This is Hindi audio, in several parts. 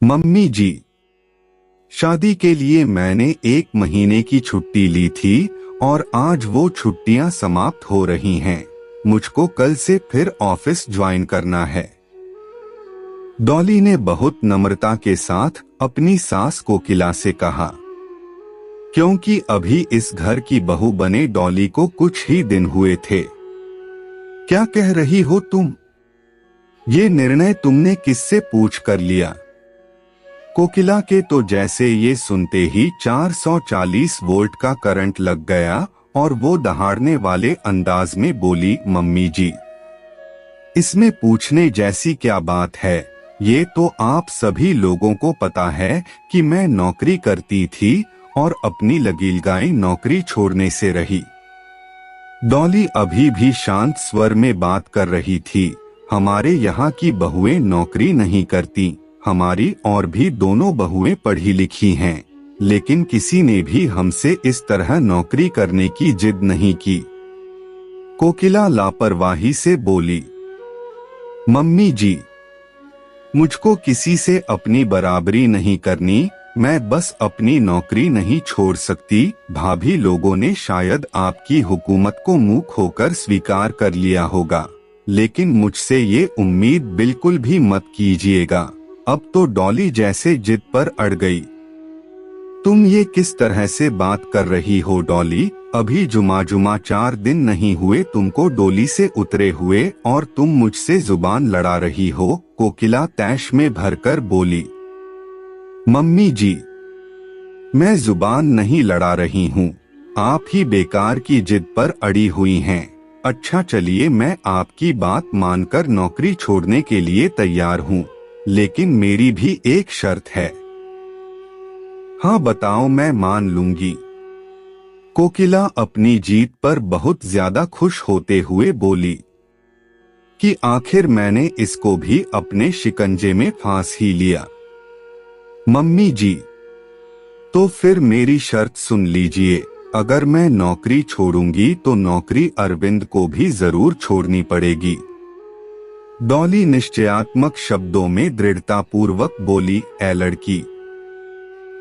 मम्मी जी, शादी के लिए मैंने 1 महीने की छुट्टी ली थी और आज वो छुट्टियां समाप्त हो रही हैं। मुझको कल से फिर ऑफिस ज्वाइन करना है। डॉली ने बहुत नम्रता के साथ अपनी सास कोकिला से कहा, क्योंकि अभी इस घर की बहू बने डॉली को कुछ ही दिन हुए थे। क्या कह रही हो तुम? ये निर्णय तुमने किससे पूछ कर लिया? कोकिला के तो जैसे ये सुनते ही 440 वोल्ट का करंट लग गया और वो दहाड़ने वाले अंदाज में बोली, मम्मी जी, इसमें पूछने जैसी क्या बात है? ये तो आप सभी लोगों को पता है कि मैं नौकरी करती थी और अपनी लगीलगाई नौकरी छोड़ने से रही। डॉली अभी भी शांत स्वर में बात कर रही थी। हमारे यहाँ की बहुएं नौकरी नहीं करती। हमारी और भी दोनों बहुएं पढ़ी लिखी हैं, लेकिन किसी ने भी हमसे इस तरह नौकरी करने की जिद नहीं की। कोकिला लापरवाही से बोली, मम्मी जी, मुझको किसी से अपनी बराबरी नहीं करनी। मैं बस अपनी नौकरी नहीं छोड़ सकती। भाभी लोगों ने शायद आपकी हुकूमत को मुंह खोकर स्वीकार कर लिया होगा, लेकिन मुझसे ये उम्मीद बिल्कुल भी मत कीजिएगा। अब तो डॉली जैसे जिद पर अड़ गई। तुम ये किस तरह से बात कर रही हो डॉली? अभी जुमा 4 दिन नहीं हुए तुमको डोली से उतरे हुए और तुम मुझसे जुबान लड़ा रही हो। कोकिला तैश में भरकर बोली, मम्मी जी, मैं जुबान नहीं लड़ा रही हूँ। आप ही बेकार की जिद पर अड़ी हुई हैं। अच्छा चलिए, मैं आपकी बात मानकर नौकरी छोड़ने के लिए तैयार हूँ, लेकिन मेरी भी एक शर्त है। हाँ बताओ, मैं मान लूंगी। कोकिला अपनी जीत पर बहुत ज्यादा खुश होते हुए बोली कि आखिर मैंने इसको भी अपने शिकंजे में फांस ही लिया। मम्मी जी, तो फिर मेरी शर्त सुन लीजिए। अगर मैं नौकरी छोड़ूंगी तो नौकरी अरविंद को भी जरूर छोड़नी पड़ेगी। डॉली निश्चयात्मक शब्दों में दृढ़तापूर्वक बोली, ऐ लड़की,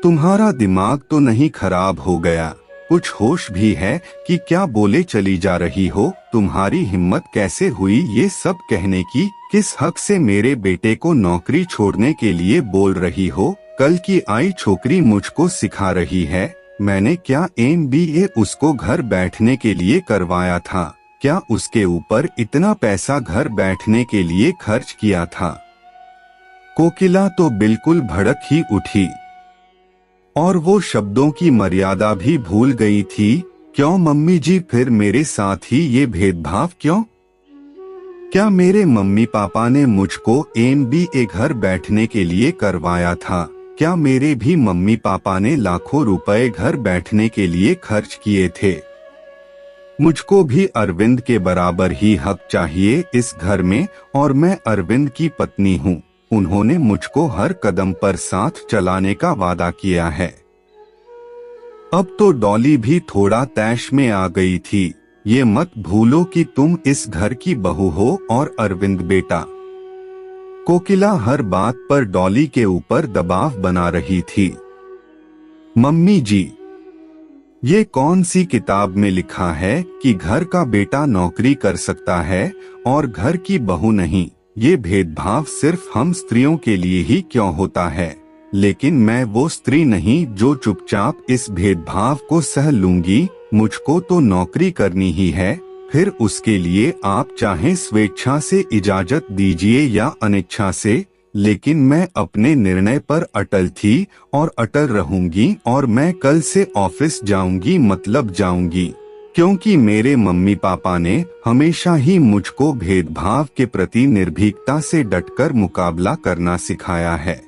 तुम्हारा दिमाग तो नहीं खराब हो गया? कुछ होश भी है कि क्या बोले चली जा रही हो? तुम्हारी हिम्मत कैसे हुई ये सब कहने की? किस हक से मेरे बेटे को नौकरी छोड़ने के लिए बोल रही हो? कल की आई छोकरी मुझको सिखा रही है। मैंने क्या MBA उसको घर बैठने के लिए करवाया था? क्या उसके ऊपर इतना पैसा घर बैठने के लिए खर्च किया था? कोकिला तो बिल्कुल भड़क ही उठी और वो शब्दों की मर्यादा भी भूल गई थी। क्यों मम्मी जी, फिर मेरे साथ ही ये भेदभाव क्यों? क्या मेरे मम्मी पापा ने मुझको MBA घर बैठने के लिए करवाया था? क्या मेरे भी मम्मी पापा ने लाखों रुपए घर बैठने के लिए खर्च किए थे? मुझको भी अरविंद के बराबर ही हक चाहिए इस घर में, और मैं अरविंद की पत्नी हूँ। उन्होंने मुझको हर कदम पर साथ चलाने का वादा किया है। अब तो डॉली भी थोड़ा तैश में आ गई थी। ये मत भूलो कि तुम इस घर की बहू हो और अरविंद बेटा। कोकिला हर बात पर डॉली के ऊपर दबाव बना रही थी। मम्मी जी, ये कौन सी किताब में लिखा है कि घर का बेटा नौकरी कर सकता है और घर की बहू नहीं? ये भेदभाव सिर्फ हम स्त्रियों के लिए ही क्यों होता है? लेकिन मैं वो स्त्री नहीं जो चुपचाप इस भेदभाव को सह लूंगी। मुझको तो नौकरी करनी ही है। फिर उसके लिए आप चाहे स्वेच्छा से इजाजत दीजिए या अनिच्छा से, लेकिन मैं अपने निर्णय पर अटल थी और अटल रहूंगी। और मैं कल से ऑफिस जाऊंगी, मतलब जाऊंगी, क्योंकि मेरे मम्मी पापा ने हमेशा ही मुझको भेदभाव के प्रति निर्भीकता से डटकर मुकाबला करना सिखाया है।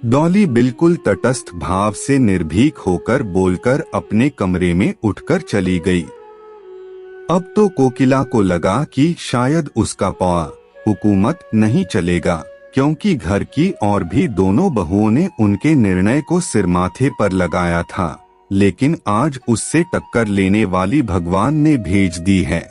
डॉली बिल्कुल तटस्थ भाव से निर्भीक होकर बोलकर अपने कमरे में उठकर चली गई। अब तो कोकिला को लगा कि शायद उसका पौआ हुकूमत नहीं चलेगा, क्योंकि घर की और भी दोनों बहुओं ने उनके निर्णय को सिरमाथे पर लगाया था, लेकिन आज उससे टक्कर लेने वाली भगवान ने भेज दी है।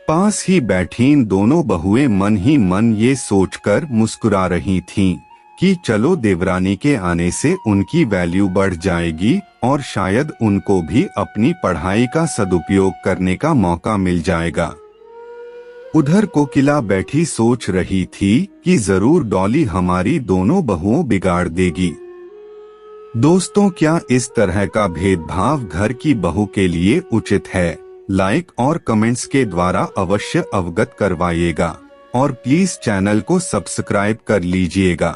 पास ही बैठी इन दोनों बहुएं मन ही मन ये सोचकर मुस्कुरा रही थीं कि चलो देवरानी के आने से उनकी वैल्यू बढ़ जाएगी और शायद उनको भी अपनी पढ़ाई का सदुपयोग करने का मौका मिल जाएगा। उधर कोकिला बैठी सोच रही थी कि जरूर डॉली हमारी दोनों बहुओं बिगाड़ देगी। दोस्तों, क्या इस तरह का भेदभाव घर की बहू के लिए उचित है? लाइक और कमेंट्स के द्वारा अवश्य अवगत करवाइएगा और प्लीज चैनल को सब्सक्राइब कर लीजिएगा।